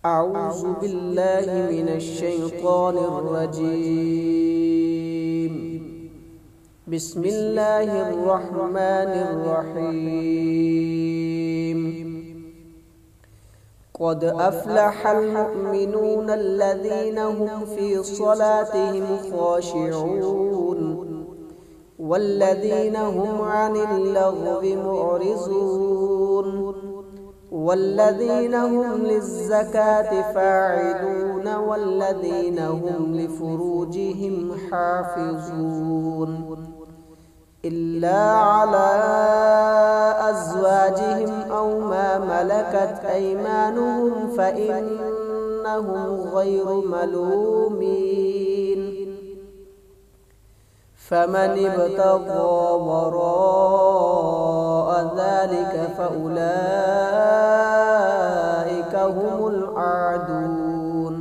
أعوذ بالله من الشيطان الرجيم. بسم الله الرحمن الرحيم. قد أفلح المؤمنون الذين هم في صلاتهم خاشعون والذين هم عن اللغو معرضون والذين هم للزكاة فاعلون والذين هم لفروجهم حافظون إلا على أزواجهم أو ما ملكت أيمانهم فإنهم غير ملومين. فمن ابتغى وراء ذلك فأولئك هم العادون.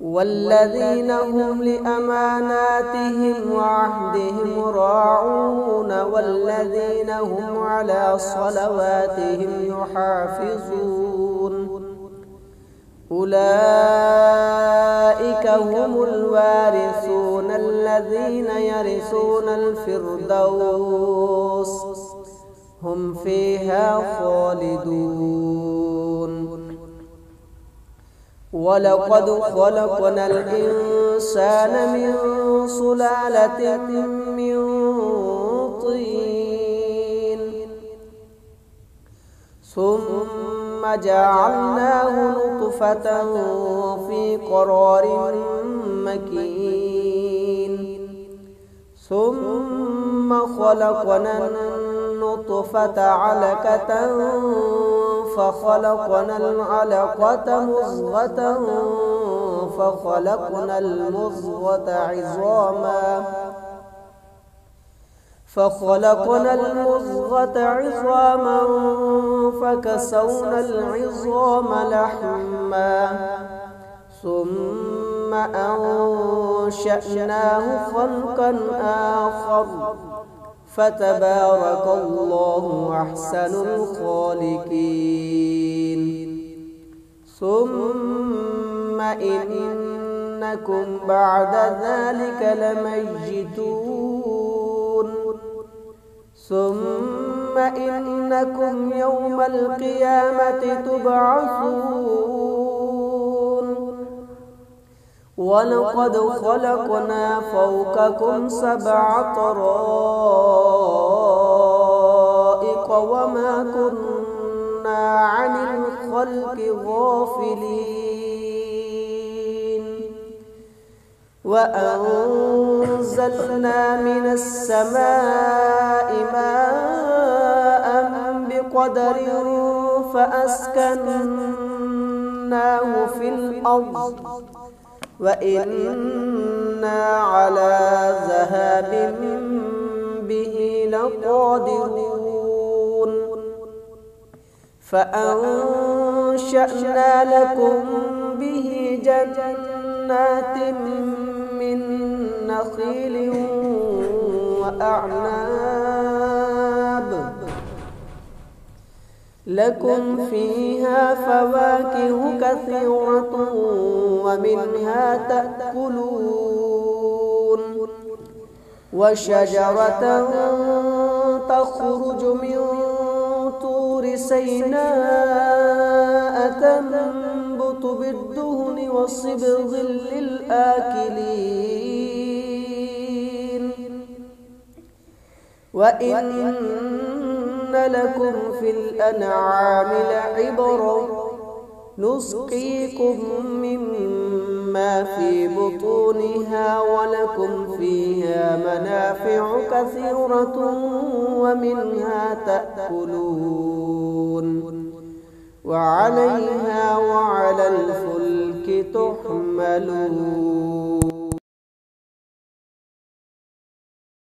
والذين هم لأماناتهم وعهدهم راعون والذين هم على صلواتهم يحافظون أولئك هم الوارثون الذين يرثون الفردوس هم فيها خالدون. ولقد خلقنا الإنسان من سلالة من طين ثم جعلناه نطفة في قرار مكين ثم خلقنا النطفة علقة فخلقنا العلقة مضغة فخلقنا المضغة عظاما فكسونا العظام لحما ثم أنشأناه خلقا آخر فتبارك الله أحسن الخالقين. ثم إنكم بعد ذلك لميتون ثم إنكم يوم القيامة تبعثون. ولقد خلقنا فوقكم 7 طرائق وما كنا عن الخلق غافلين. وأنزلنا من السماء ماء بقدر فأسكناه في الأرض وإنا على ذهاب به لقادرون. فأنشأنا لكم به جنات من نخيل وأعناب لكم فيها فواكه كثيرة ومنها تأكلون وشجرة تخرج من طور سيناء تنبت بالدهن وصبغ للآكلين. وإن لكم في الأنعام لعبرة نسقيكم مما في بطونها ولكم فيها منافع كثيرة ومنها تأكلون وعليها وعلى الفلك تحملون.